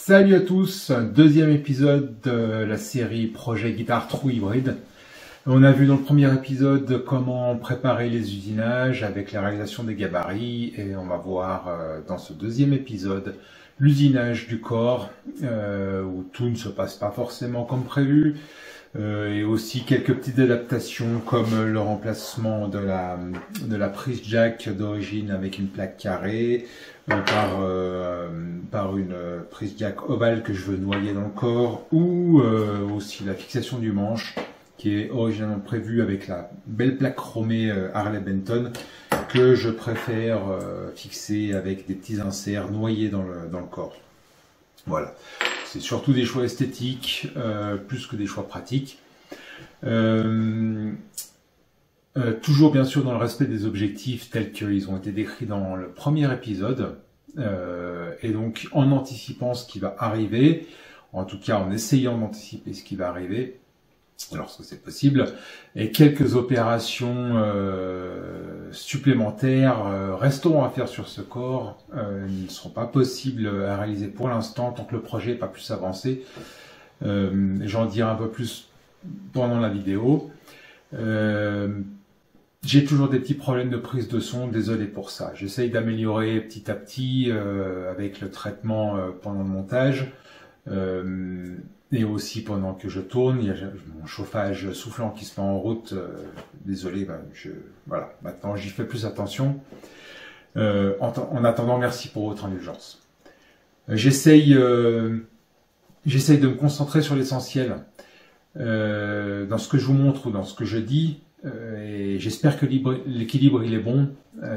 Salut à tous, deuxième épisode de la série Projet Guitare True Hybrid. On a vu dans le premier épisode comment préparer les usinages avec la réalisation des gabarits et on va voir dans ce deuxième épisode l'usinage du corps où tout ne se passe pas forcément comme prévu et aussi quelques petites adaptations comme le remplacement de la prise jack d'origine avec une plaque carrée par une prise jack ovale que je veux noyer dans le corps ou aussi la fixation du manche qui est originalement prévue avec la belle plaque chromée Harley Benton que je préfère fixer avec des petits inserts noyés dans le corps. Voilà, c'est surtout des choix esthétiques plus que des choix pratiques. Toujours bien sûr dans le respect des objectifs tels qu'ils ont été décrits dans le premier épisode et donc en anticipant ce qui va arriver, en tout cas en essayant d'anticiper ce qui va arriver lorsque c'est possible, et quelques opérations supplémentaires resteront à faire sur ce corps, ne seront pas possibles à réaliser pour l'instant tant que le projet n'est pas plus avancé. J'en dirai un peu plus pendant la vidéo. J'ai toujours des petits problèmes de prise de son, désolé pour ça. J'essaye d'améliorer petit à petit avec le traitement pendant le montage et aussi pendant que je tourne. Il y a mon chauffage soufflant qui se met en route. Désolé, voilà. Maintenant j'y fais plus attention. En attendant, merci pour votre indulgence. J'essaye de me concentrer sur l'essentiel dans ce que je vous montre ou dans ce que je dis. Et j'espère que l'équilibre il est bon,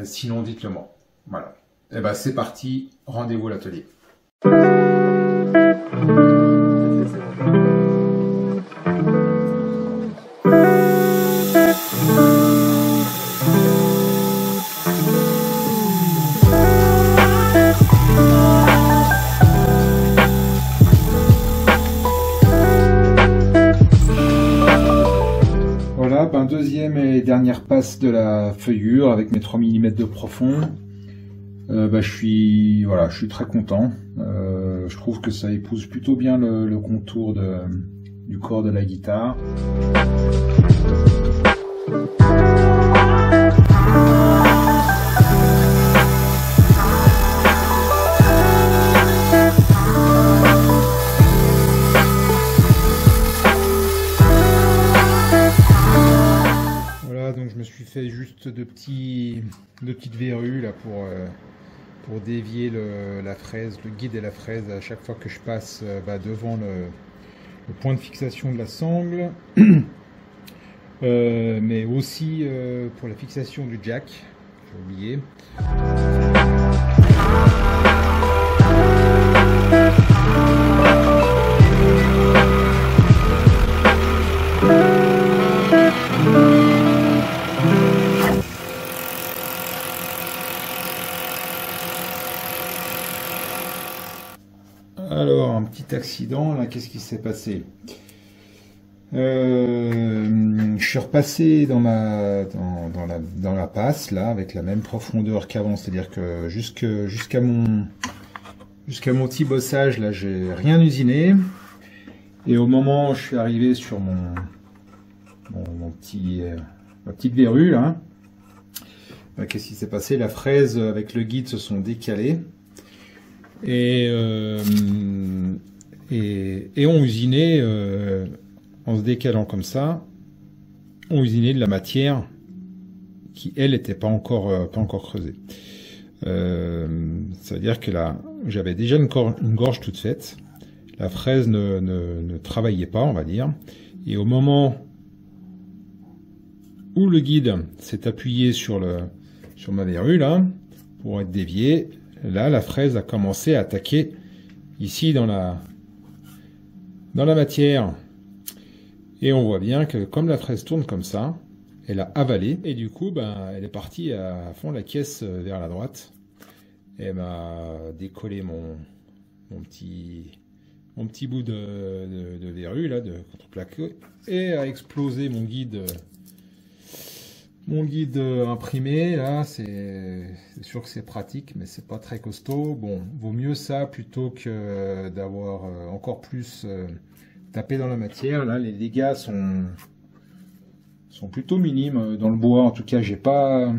sinon dites-le moi. Voilà. Et ben c'est parti, rendez-vous à l'atelier. Deuxième et dernière passe de la feuillure avec mes 3 mm de profond. Je suis très content. Je trouve que ça épouse plutôt bien le contour du corps de la guitare. Donc je me suis fait juste de petites verrues là pour dévier la fraise, le guide et la fraise à chaque fois que je passe devant le point de fixation de la sangle, mais aussi pour la fixation du jack, j'ai oublié. Alors, un petit accident, là, qu'est-ce qui s'est passé? Je suis repassé dans la passe, là, avec la même profondeur qu'avant, c'est-à-dire que jusqu'à mon petit bossage, là, j'ai rien usiné. Et au moment où je suis arrivé sur ma petite verrue, là, qu'est-ce qui s'est passé? La fraise avec le guide se sont décalées. Et on usinait, en se décalant comme ça, on usinait de la matière qui, elle, n'était pas encore creusée. Ça veut dire que là, j'avais déjà une gorge toute faite. La fraise ne travaillait pas, on va dire. Et au moment où le guide s'est appuyé sur ma verrue, là, pour être dévié, là, la fraise a commencé à attaquer ici dans la matière. Et on voit bien que comme la fraise tourne comme ça, elle a avalé. Et du coup, elle est partie à fond la caisse vers la droite. Et elle m'a décollé mon petit bout de verrue, là, de contreplaqué. Et a explosé mon guide Mon guide imprimé, là, c'est sûr que c'est pratique, mais c'est pas très costaud. Bon, vaut mieux ça plutôt que d'avoir encore plus tapé dans la matière. Là, les dégâts sont plutôt minimes dans le bois. En tout cas, j'ai pas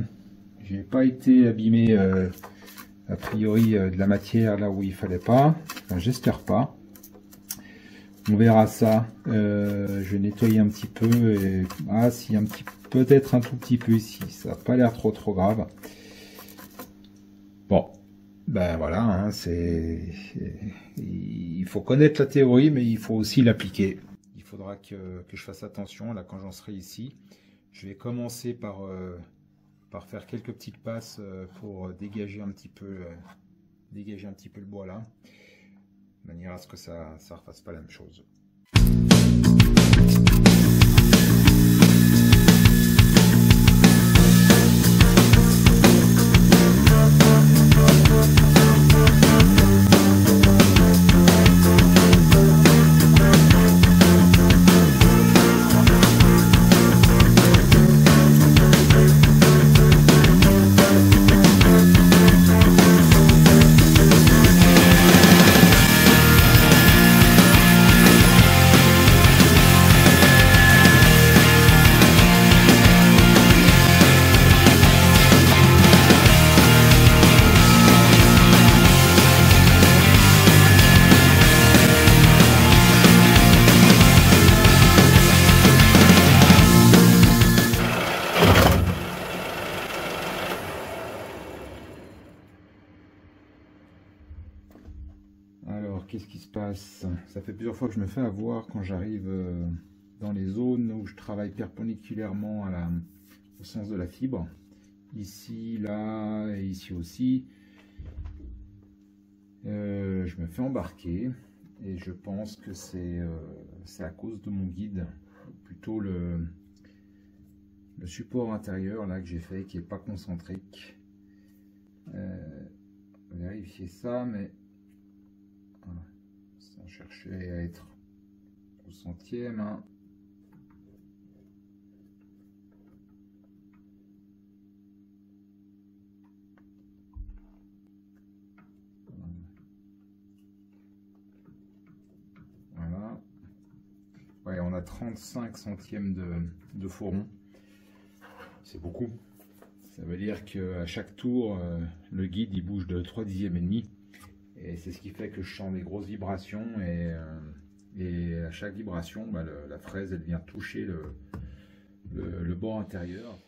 été abîmé a priori de la matière là où il fallait pas. Enfin, j'espère pas. On verra ça. Je vais nettoyer un petit peu et si un petit, peut-être un tout petit peu ici. Ça n'a pas l'air trop grave. Bon, ben voilà. Hein, il faut connaître la théorie, mais il faut aussi l'appliquer. Il faudra que je fasse attention là quand j'en serai ici. Je vais commencer par faire quelques petites passes pour dégager un petit peu le bois là, de manière à ce que ça ne refasse pas la même chose. Alors, qu'est-ce qui se passe? Ça fait plusieurs fois que je me fais avoir quand j'arrive dans les zones où je travaille perpendiculairement au sens de la fibre. Ici, là et ici aussi. Je me fais embarquer et je pense que c'est à cause de mon guide, plutôt le support intérieur là que j'ai fait qui n'est pas concentrique. Vérifier ça, mais voilà, sans chercher à être au centième. Hein. Voilà. Ouais, on a 35 centièmes de faux-rond. C'est beaucoup. Ça veut dire qu'à chaque tour, le guide il bouge de 3 dixièmes et demi. Et c'est ce qui fait que je sens des grosses vibrations. Et à chaque vibration, la fraise elle vient toucher le bord intérieur.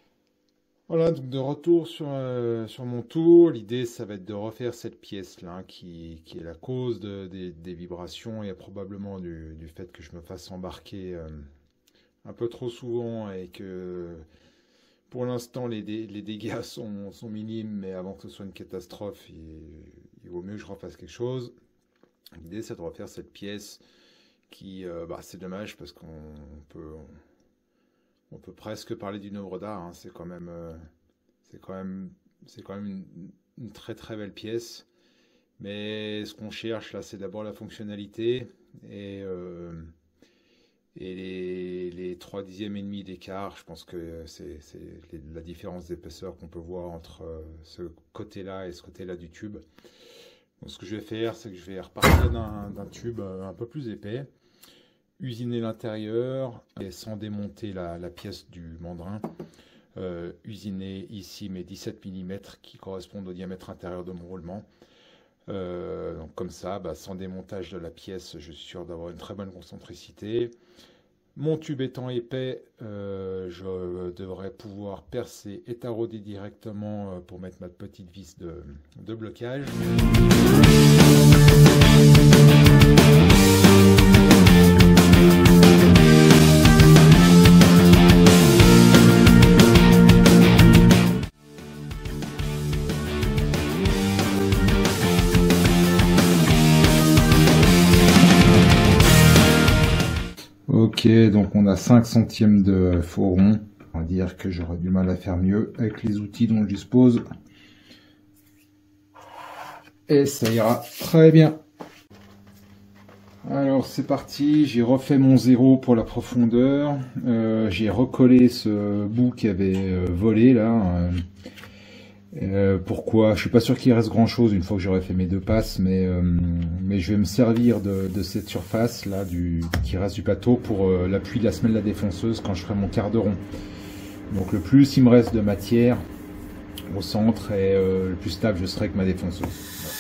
Voilà, donc de retour sur mon tour. L'idée, ça va être de refaire cette pièce-là, hein, qui est la cause des vibrations et probablement du fait que je me fasse embarquer un peu trop souvent et que pour l'instant les dégâts sont minimes, mais avant que ce soit une catastrophe, il vaut mieux que je refasse quelque chose. L'idée, c'est de refaire cette pièce qui, c'est dommage parce qu'on peut presque parler d'une œuvre d'art. Hein. C'est quand même une très très belle pièce. Mais ce qu'on cherche là, c'est d'abord la fonctionnalité et les 3 dixièmes et demi d'écart. Je pense que c'est la différence d'épaisseur qu'on peut voir entre ce côté-là et ce côté-là du tube. Donc ce que je vais faire, c'est que je vais repartir d'un tube un peu plus épais, usiner l'intérieur et sans démonter la pièce du mandrin, usiner ici mes 17 mm qui correspondent au diamètre intérieur de mon roulement. Donc comme ça, sans démontage de la pièce, je suis sûr d'avoir une très bonne concentricité. Mon tube étant épais, je devrais pouvoir percer et tarauder directement pour mettre ma petite vis de blocage. Ok, donc on a 5 centièmes de faux rond. On va dire que j'aurais du mal à faire mieux avec les outils dont je dispose. Et ça ira très bien. Alors c'est parti, j'ai refait mon zéro pour la profondeur, j'ai recollé ce bout qui avait volé là. Pourquoi? Je suis pas sûr qu'il reste grand chose une fois que j'aurai fait mes deux passes, mais je vais me servir de cette surface là qui reste du plateau pour l'appui de la semelle de la défonceuse quand je ferai mon quart de rond. Donc le plus il me reste de matière au centre et le plus stable je serai avec ma défonceuse. Voilà.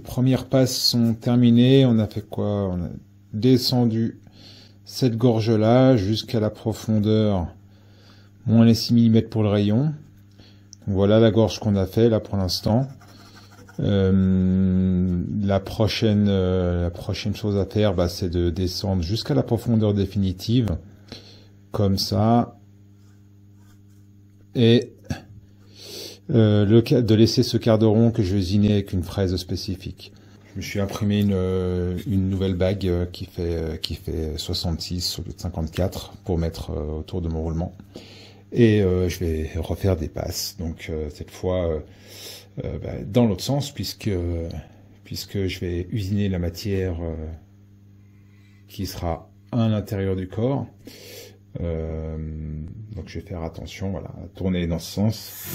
Premières passes sont terminées, on a fait quoi? On a descendu cette gorge là jusqu'à la profondeur moins les 6 mm pour le rayon. Donc voilà la gorge qu'on a fait là pour l'instant. La prochaine chose à faire, c'est de descendre jusqu'à la profondeur définitive comme ça et de laisser ce quart de rond que je vais usiner avec une fraise spécifique. Je me suis imprimé une nouvelle bague qui fait 66 au lieu de 54 pour mettre autour de mon roulement. Et je vais refaire des passes. Donc cette fois dans l'autre sens puisque je vais usiner la matière qui sera à l'intérieur du corps. Donc je vais faire attention, voilà, à tourner dans ce sens.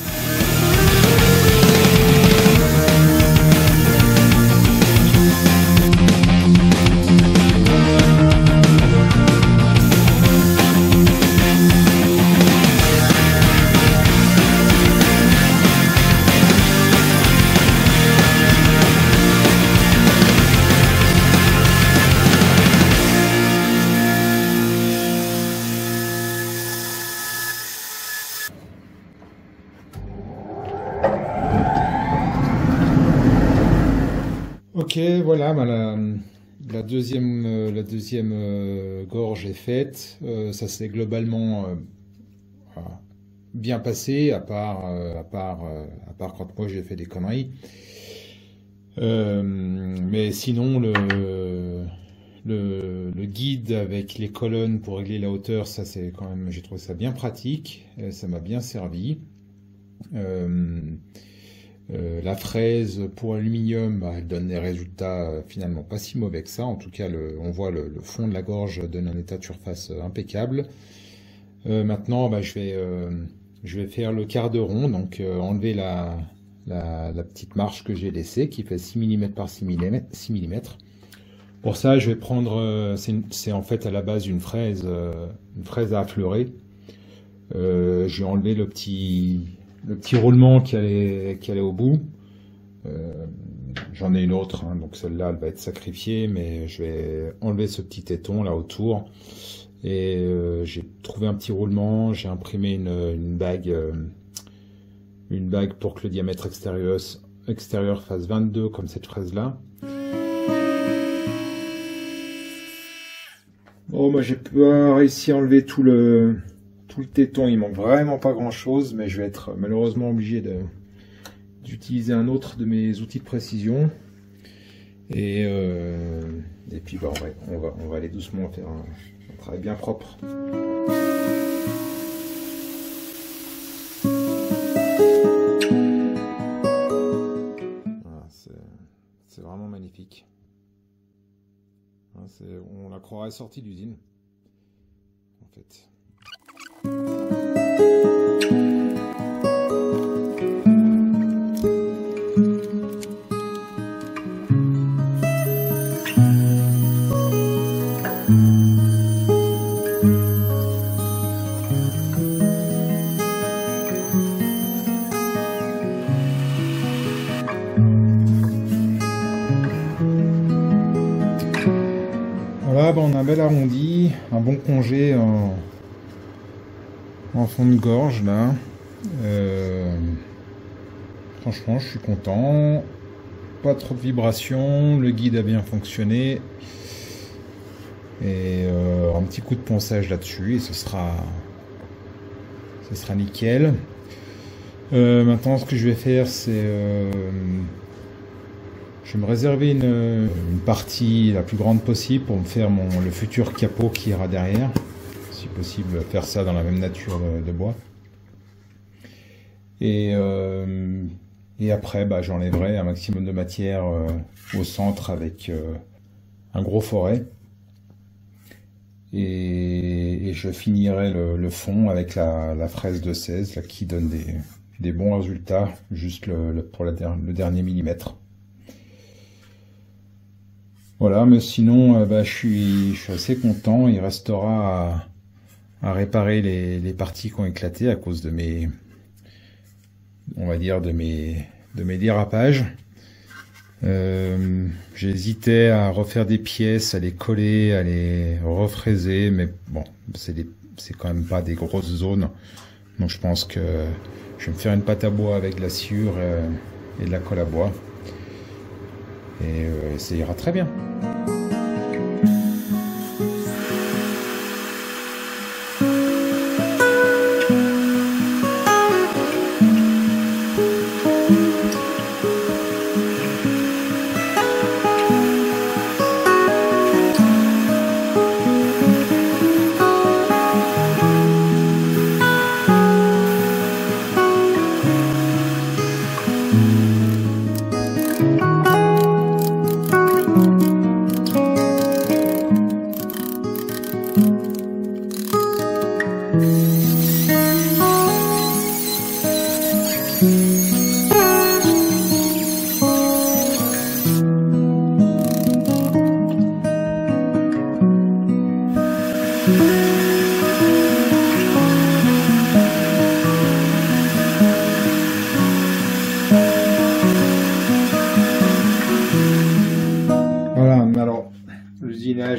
Ok, voilà, la deuxième gorge est faite. Ça s'est globalement bien passé, à part quand moi j'ai fait des conneries. Mais sinon, le guide avec les colonnes pour régler la hauteur, ça c'est quand même, j'ai trouvé ça bien pratique, ça m'a bien servi. La fraise pour aluminium, elle donne des résultats finalement pas si mauvais que ça. En tout cas, on voit le fond de la gorge donne un état de surface impeccable. Maintenant, je vais faire le quart de rond, donc enlever la petite marche que j'ai laissée, qui fait 6 mm par 6 mm. Pour ça, je vais prendre, c'est en fait à la base une fraise à affleurer. J'ai enlevé le petit roulement qui allait au bout. J'en ai une autre, hein, donc celle-là elle va être sacrifiée, mais je vais enlever ce petit téton là autour. Et j'ai trouvé un petit roulement, j'ai imprimé une bague pour que le diamètre extérieur fasse 22 comme cette fraise là. Bon, moi j'ai pas réussi à enlever tout le téton, il manque vraiment pas grand chose, mais je vais être malheureusement obligé d'utiliser un autre de mes outils de précision. Et puis on va aller doucement faire un travail bien propre. Voilà, c'est vraiment magnifique. On la croirait sortie d'usine, en fait. Voilà, on a un bel arrondi, un bon congé en fond de gorge là. Franchement, je suis content. Pas trop de vibrations, le guide a bien fonctionné. Et un petit coup de ponçage là-dessus et ce sera nickel. Maintenant, ce que je vais faire, c'est je vais me réserver une partie la plus grande possible pour me faire le futur capot qui ira derrière. Si possible, faire ça dans la même nature de bois. Et après, j'enlèverai un maximum de matière au centre avec un gros forêt. Et je finirai le fond avec la fraise de 16 là, qui donne des bons résultats, juste pour le dernier millimètre. Voilà, mais sinon, je suis assez content. Il restera à réparer les parties qui ont éclaté à cause de mes dérapages. J'hésitais à refaire des pièces, à les coller, à les refraiser, mais bon, c'est quand même pas des grosses zones. Donc je pense que je vais me faire une pâte à bois avec de la sciure et de la colle à bois. Et ça ira très bien.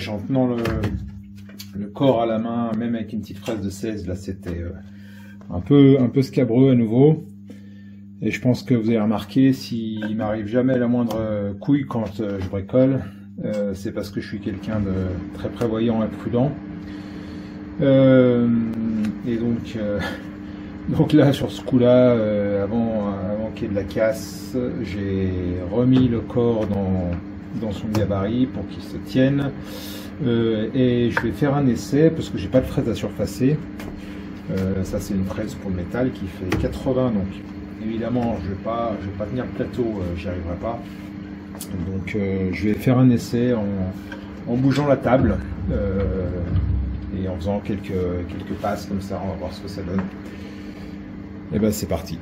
En tenant le corps à la main, même avec une petite fraise de 16, là c'était un peu scabreux à nouveau. Et je pense que vous avez remarqué, s'il m'arrive jamais la moindre couille quand je bricole, c'est parce que je suis quelqu'un de très prévoyant et prudent. Et donc là, sur ce coup-là, avant qu'il y ait de la casse, j'ai remis le corps dans son gabarit pour qu'il se tienne. Et je vais faire un essai parce que j'ai pas de fraise à surfacer. Ça c'est une fraise pour le métal qui fait 80, donc évidemment je vais pas tenir le plateau, j'y arriverai pas. Donc je vais faire un essai en bougeant la table et en faisant quelques passes comme ça, on va voir ce que ça donne. Et ben c'est parti.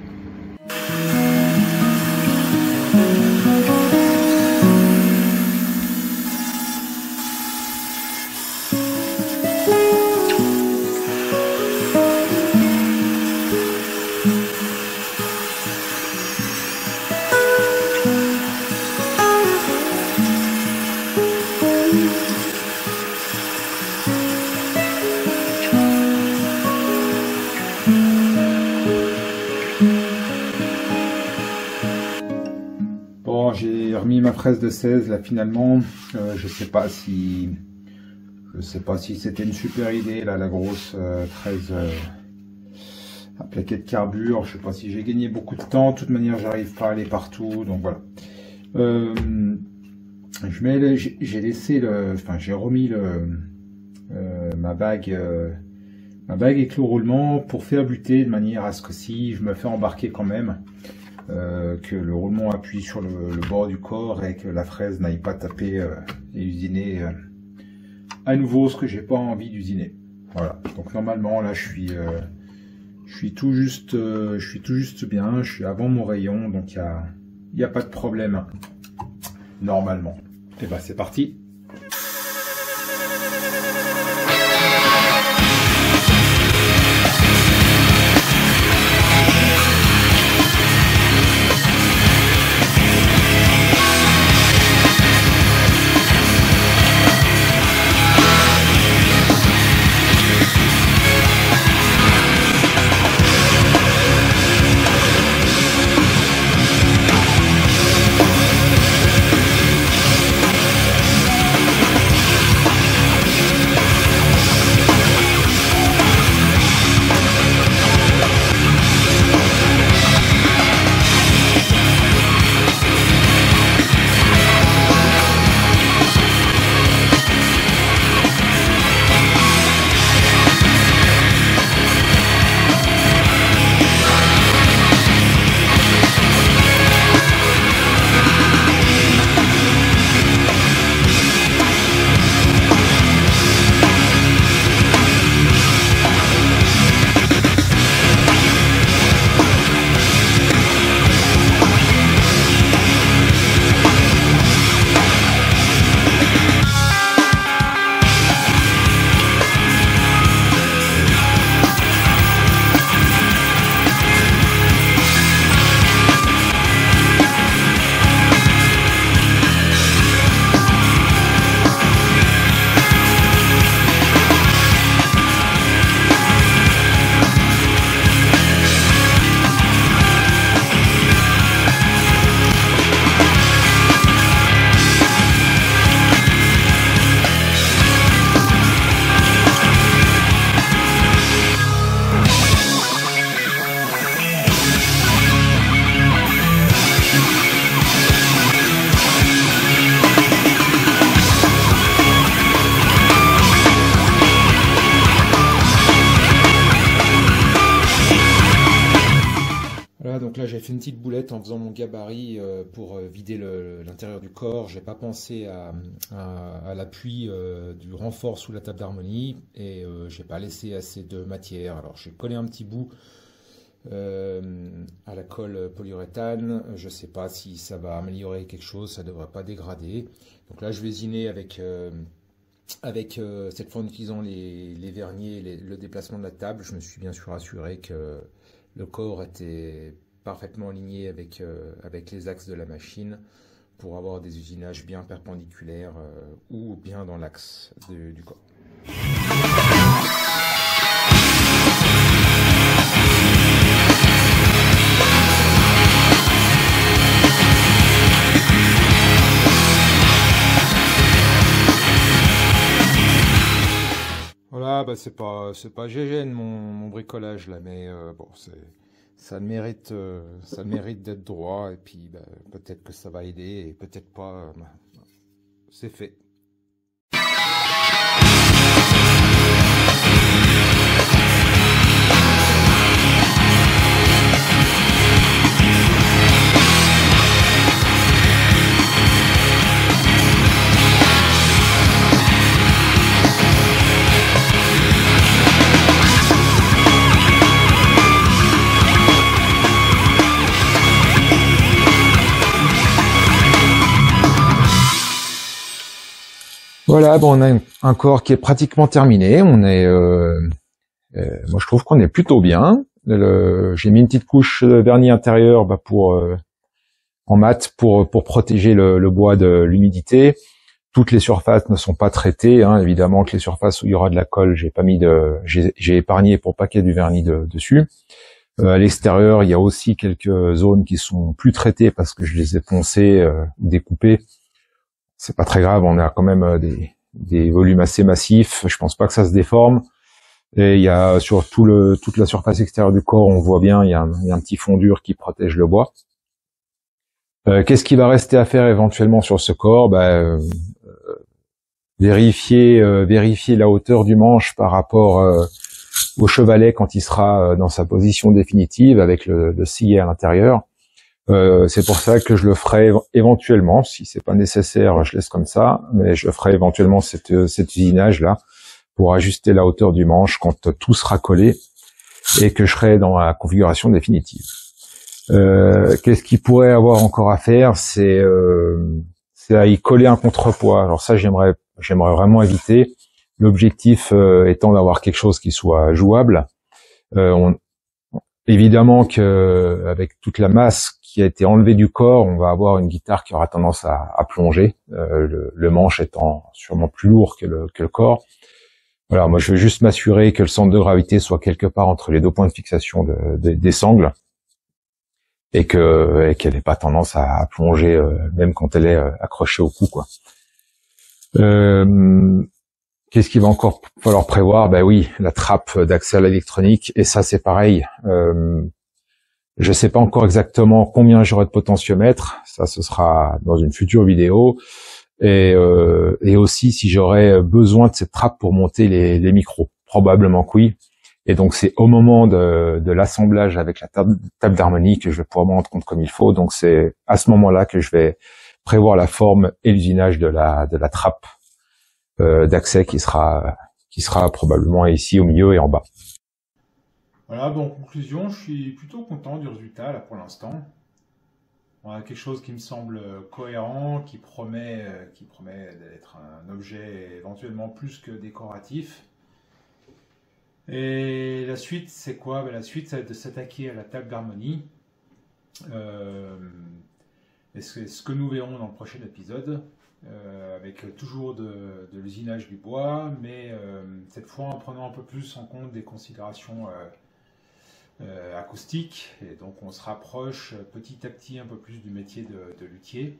J'ai remis ma fraise de 16 là finalement. Je sais pas si c'était une super idée là, la grosse fraise à plaquette de carbure. Je sais pas si j'ai gagné beaucoup de temps. De toute manière, j'arrive pas à aller partout, donc voilà. J'ai remis ma bague avec le roulement pour faire buter de manière à ce que si je me fais embarquer quand même, que le roulement appuie sur le bord du corps et que la fraise n'aille pas taper et usiner à nouveau ce que j'ai pas envie d'usiner. Voilà. Donc normalement là je suis tout juste bien, je suis avant mon rayon, donc il y a pas de problème normalement. Et ben c'est parti. là, j'ai fait une petite boulette en faisant mon gabarit pour vider l'intérieur du corps. J'ai pas pensé à l'appui du renfort sous la table d'harmonie et j'ai pas laissé assez de matière. Alors, j'ai collé un petit bout à la colle polyuréthane. Je sais pas si ça va améliorer quelque chose, ça devrait pas dégrader. Donc là, je vais ziner avec cette fois en utilisant les verniers, le déplacement de la table. Je me suis bien sûr assuré que le corps était parfaitement aligné avec les axes de la machine pour avoir des usinages bien perpendiculaires ou bien dans l'axe du corps. Voilà, bah c'est pas GGN mon bricolage là, mais bon, ça le mérite d'être droit, et puis bah, peut-être que ça va aider, et peut-être pas, bah, c'est fait. Voilà, bon, on a un corps qui est pratiquement terminé. Moi je trouve qu'on est plutôt bien. J'ai mis une petite couche de vernis intérieur en mat pour protéger le bois de l'humidité. Toutes les surfaces ne sont pas traitées, hein. Évidemment que les surfaces où il y aura de la colle, j'ai épargné pour pas qu'il y ait du vernis dessus. À l'extérieur, il y a aussi quelques zones qui sont plus traitées parce que je les ai poncées, découpées. C'est pas très grave, on a quand même des volumes assez massifs. Je pense pas que ça se déforme. Et il y a sur toute la surface extérieure du corps, on voit bien, il y a un petit fond dur qui protège le bois. Qu'est-ce qui va rester à faire éventuellement sur ce corps? Vérifier la hauteur du manche par rapport au chevalet quand il sera dans sa position définitive avec le sillet à l'intérieur. C'est pour ça que je le ferai éventuellement, si c'est pas nécessaire, je laisse comme ça, mais je ferai éventuellement cet usinage là pour ajuster la hauteur du manche quand tout sera collé et que je serai dans la configuration définitive. Qu'est-ce qu'il pourrait avoir encore à faire? C'est à y coller un contrepoids. Alors ça, j'aimerais vraiment éviter. L'objectif étant d'avoir quelque chose qui soit jouable. Évidemment que avec toute la masse qui a été enlevée du corps, on va avoir une guitare qui aura tendance à plonger, le manche étant sûrement plus lourd que le corps. Voilà, moi je veux juste m'assurer que le centre de gravité soit quelque part entre les deux points de fixation des sangles et qu'elle n'ait pas tendance à plonger même quand elle est accrochée au cou, quoi. Qu'est-ce qu'il va encore falloir prévoir? Ben oui, la trappe d'accès à l'électronique, et ça c'est pareil. Je sais pas encore exactement combien j'aurai de potentiomètre, ça ce sera dans une future vidéo, et aussi si j'aurai besoin de cette trappe pour monter les micros, probablement que oui. Et donc c'est au moment de l'assemblage avec la table d'harmonie que je vais pouvoir me rendre compte comme il faut. Donc c'est à ce moment-là que je vais prévoir la forme et l'usinage de la trappe d'accès qui sera probablement ici au milieu et en bas. Voilà, bon, en conclusion, je suis plutôt content du résultat là pour l'instant. On a quelque chose qui me semble cohérent, qui promet d'être un objet éventuellement plus que décoratif. Et la suite, c'est quoi? La suite, c'est de s'attaquer à la table d'harmonie. Et c'est ce que nous verrons dans le prochain épisode, avec toujours de l'usinage du bois, mais cette fois en prenant un peu plus en compte des considérations acoustiques. Et donc on se rapproche petit à petit un peu plus du métier de luthier.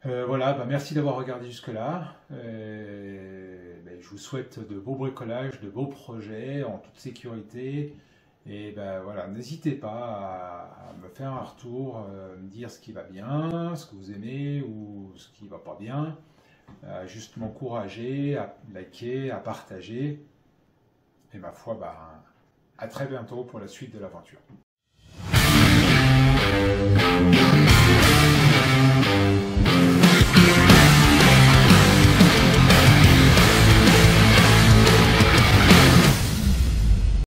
Voilà, merci d'avoir regardé jusque-là. Je vous souhaite de beaux bricolages, de beaux projets en toute sécurité. Et voilà, n'hésitez pas à me faire un retour, me dire ce qui va bien, ce que vous aimez ou ce qui ne va pas bien. Juste m'encourager, à liker, à partager. Et ma foi, à très bientôt pour la suite de l'aventure. Ciao.